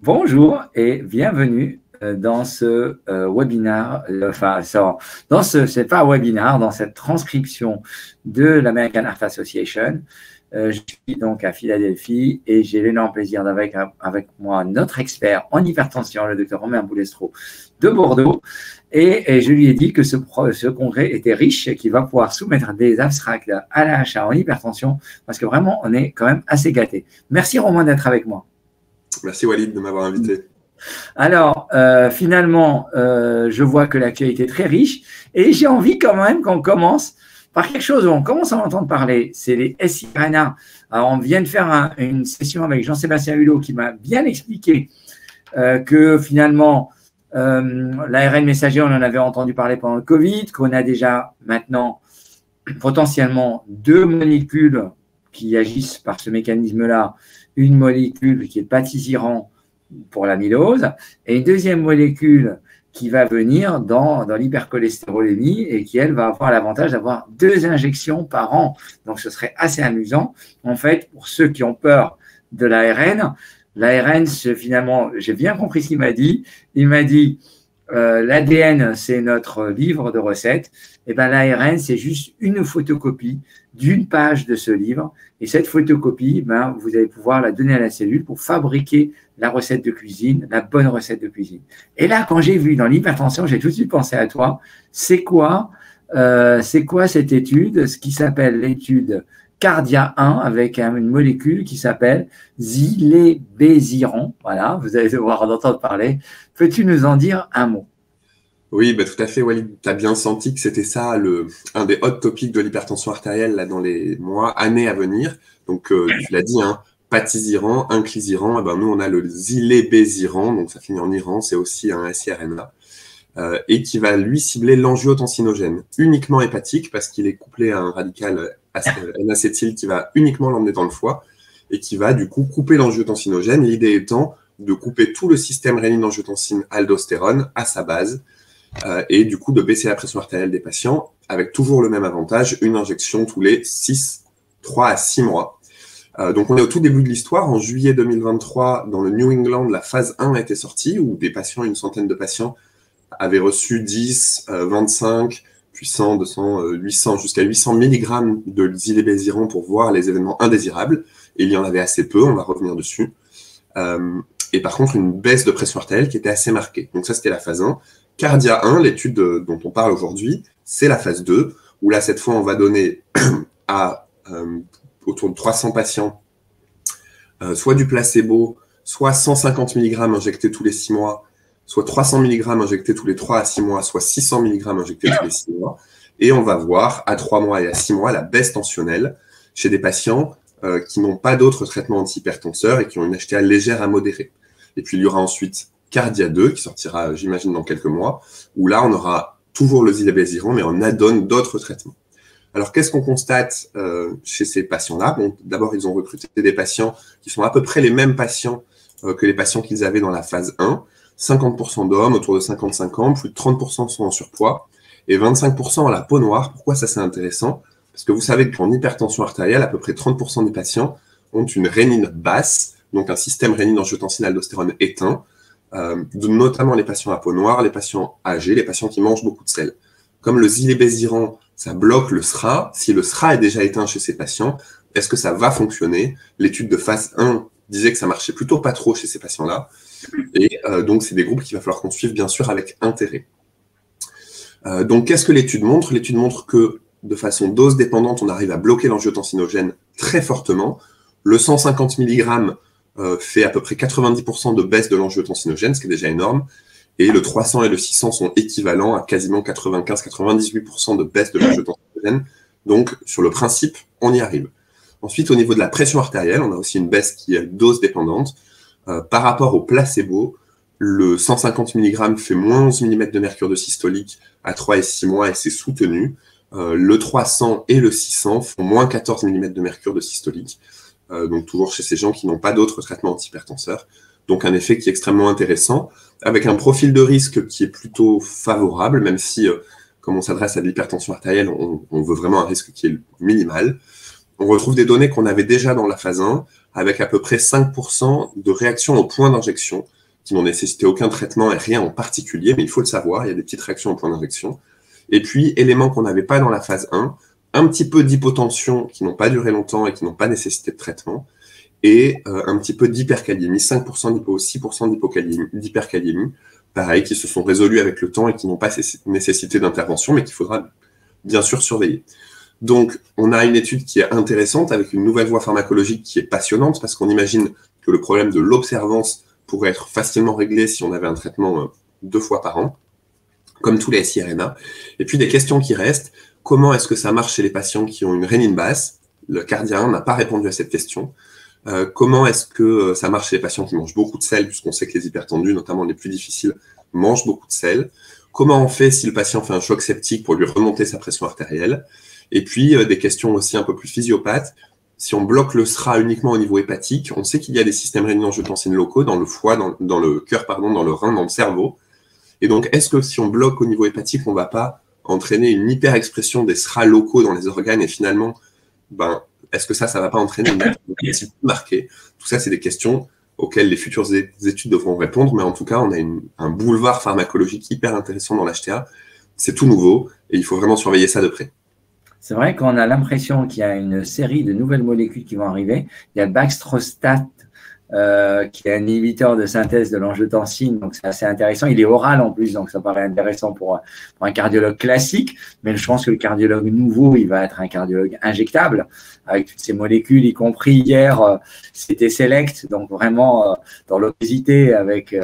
Bonjour et bienvenue dans ce webinaire, c'est pas un webinaire, dans cette transcription de l'American Heart Association. Je suis donc à Philadelphie et j'ai l'énorme plaisir d'avoir avec moi notre expert en hypertension, le docteur Romain Boulestreau de Bordeaux. Et je lui ai dit que ce congrès était riche et qu'il va pouvoir soumettre des abstracts à l'AHA en hypertension parce que vraiment, on est quand même assez gâtés. Merci Romain d'être avec moi. Merci Walid de m'avoir invité. Alors, finalement, je vois que l'actualité est très riche et j'ai envie quand même qu'on commence par quelque chose où on commence à en entendre parler, c'est les siRNA. Alors, on vient de faire une session avec Jean-Sébastien Hulot qui m'a bien expliqué que finalement, l'ARN messager, on en avait entendu parler pendant le Covid, qu'on a déjà maintenant potentiellement 2 molécules qui agissent par ce mécanisme-là, une molécule qui est le patisiran pour l'amylose et une deuxième molécule qui va venir dans l'hypercholestérolémie et qui, elle, va avoir l'avantage d'avoir 2 injections par an. Donc, ce serait assez amusant. En fait, pour ceux qui ont peur de l'ARN, finalement, j'ai bien compris ce qu'il m'a dit. Il m'a dit, l'ADN, c'est notre livre de recettes. Et bien, l'ARN, c'est juste une photocopie d'une page de ce livre. Et cette photocopie, vous allez pouvoir la donner à la cellule pour fabriquer la recette de cuisine, la bonne recette de cuisine. Et là, quand j'ai vu dans l'hypertension, j'ai tout de suite pensé à toi. C'est quoi cette étude, ce qui s'appelle l'étude Cardia 1 avec une molécule qui s'appelle zilebesiran. Voilà, vous allez devoir en entendre parler. Peux-tu nous en dire un mot? Oui, tout à fait, Walid. Tu as bien senti que c'était ça, un des hot topics de l'hypertension artérielle là, dans les mois, années à venir. Donc, tu l'as dit, patisiran, inclisiran, nous, on a le zilebesiran, donc ça finit en Iran, c'est aussi un siRNA, et qui va, lui, cibler l'angiotensinogène, uniquement hépatique, parce qu'il est couplé à un radical N-acétyl qui va uniquement l'emmener dans le foie, et qui va, du coup, couper l'angiotensinogène, l'idée étant de couper tout le système rénine-angiotensine-aldostérone à sa base, et du coup de baisser la pression artérielle des patients avec toujours le même avantage, une injection tous les 3 à 6 mois. Donc on est au tout début de l'histoire. En juillet 2023, dans le New England, la phase 1 a été sortie, où des patients, une centaine de patients, avaient reçu 10, 25, puis 100, 200, 800, jusqu'à 800 mg de zilebesiran pour voir les événements indésirables. Et il y en avait assez peu, on va revenir dessus. Et par contre, une baisse de pression artérielle qui était assez marquée. Donc ça, c'était la phase 1. Cardia 1, l'étude dont on parle aujourd'hui, c'est la phase 2, où là, cette fois, on va donner à autour de 300 patients soit du placebo, soit 150 mg injectés tous les 6 mois, soit 300 mg injectés tous les 3 à 6 mois, soit 600 mg injectés tous les 6 mois. Et on va voir à 3 mois et à 6 mois la baisse tensionnelle chez des patients qui n'ont pas d'autres traitements antihypertenseurs et qui ont une HTA légère à modérée. Et puis, il y aura ensuite Cardia 2, qui sortira, j'imagine, dans quelques mois, où là, on aura toujours le zilebesiran, mais on add-on d'autres traitements. Alors, qu'est-ce qu'on constate chez ces patients-là? D'abord, ils ont recruté des patients qui sont à peu près les mêmes patients que les patients qu'ils avaient dans la phase 1. 50% d'hommes, autour de 55 ans, plus de 30% sont en surpoids, et 25% ont la peau noire. Pourquoi ça, c'est intéressant? Parce que vous savez qu'en hypertension artérielle, à peu près 30% des patients ont une rénine basse, donc un système rénine-angiotensine-aldostérone éteint, notamment les patients à peau noire, les patients âgés, les patients qui mangent beaucoup de sel. Comme le zilebesiran, ça bloque le SRA, si le SRA est déjà éteint chez ces patients, est-ce que ça va fonctionner? L'étude de phase 1 disait que ça marchait plutôt pas trop chez ces patients-là, et donc c'est des groupes qu'il va falloir qu'on suive bien sûr avec intérêt. Donc qu'est-ce que l'étude montre? L'étude montre que de façon dose dépendante, on arrive à bloquer l'angiotensinogène très fortement. Le 150 mg fait à peu près 90% de baisse de l'angiotensinogène, ce qui est déjà énorme. Et le 300 et le 600 sont équivalents à quasiment 95-98% de baisse de l'angiotensinogène. Donc, sur le principe, on y arrive. Ensuite, au niveau de la pression artérielle, on a aussi une baisse qui est dose dépendante. Par rapport au placebo, le 150 mg fait moins 11 mm de mercure de systolique à 3 et 6 mois et c'est soutenu. Le 300 et le 600 font moins 14 mm de mercure de systolique. Donc toujours chez ces gens qui n'ont pas d'autres traitements antihypertenseurs. Donc un effet qui est extrêmement intéressant, avec un profil de risque qui est plutôt favorable, même si, comme on s'adresse à de l'hypertension artérielle, on veut vraiment un risque qui est minimal. On retrouve des données qu'on avait déjà dans la phase 1, avec à peu près 5% de réactions au point d'injection, qui n'ont nécessité aucun traitement et rien en particulier, mais il faut le savoir, il y a des petites réactions au point d'injection. Et puis, éléments qu'on n'avait pas dans la phase 1, un petit peu d'hypotension qui n'ont pas duré longtemps et qui n'ont pas nécessité de traitement, et un petit peu d'hyperkaliémie, 5% d'hypo, 6% d'hyperkaliémie, pareil, qui se sont résolus avec le temps et qui n'ont pas nécessité d'intervention, mais qu'il faudra bien sûr surveiller. Donc, on a une étude qui est intéressante avec une nouvelle voie pharmacologique qui est passionnante parce qu'on imagine que le problème de l'observance pourrait être facilement réglé si on avait un traitement 2 fois par an, comme tous les siRNA. Et puis, des questions qui restent. Comment est-ce que ça marche chez les patients qui ont une rénine basse? Le Cardia n'a pas répondu à cette question. Comment est-ce que ça marche chez les patients qui mangent beaucoup de sel, puisqu'on sait que les hypertendus, notamment les plus difficiles, mangent beaucoup de sel? Comment on fait si le patient fait un choc septique pour lui remonter sa pression artérielle? Et puis, des questions aussi un peu plus physiopathes. Si on bloque le SRA uniquement au niveau hépatique, on sait qu'il y a des systèmes rénine-angiotensine locaux dans le foie, dans le cœur, pardon, dans le rein, dans le cerveau. Et donc, est-ce que si on bloque au niveau hépatique, on ne va pas entraîner une hyper-expression des SRA locaux dans les organes et finalement, est-ce que ça ne va pas entraîner une hypertension marquée? Tout ça, c'est des questions auxquelles les futures études devront répondre, mais en tout cas, on a un boulevard pharmacologique hyper intéressant dans l'HTA. C'est tout nouveau et il faut vraiment surveiller ça de près. C'est vrai qu'on a l'impression qu'il y a une série de nouvelles molécules qui vont arriver. Il y a Baxdrostat, qui est un inhibiteur de synthèse de l'angiotensine, donc c'est assez intéressant. Il est oral en plus, donc ça paraît intéressant pour un cardiologue classique, mais je pense que le cardiologue nouveau, il va être un cardiologue injectable, avec toutes ces molécules, y compris hier, c'était Select, donc vraiment dans l'obésité avec les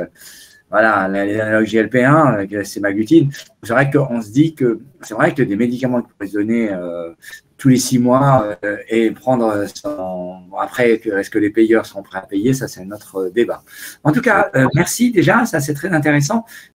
analogues GLP-1, avec la sémaglutine. C'est vrai qu'on se dit que c'est vrai que des médicaments qui pourraient se donner tous les 6 mois et prendre après, est-ce que les payeurs seront prêts à payer? Ça, c'est un autre débat. En tout cas, merci déjà, ça c'est très intéressant.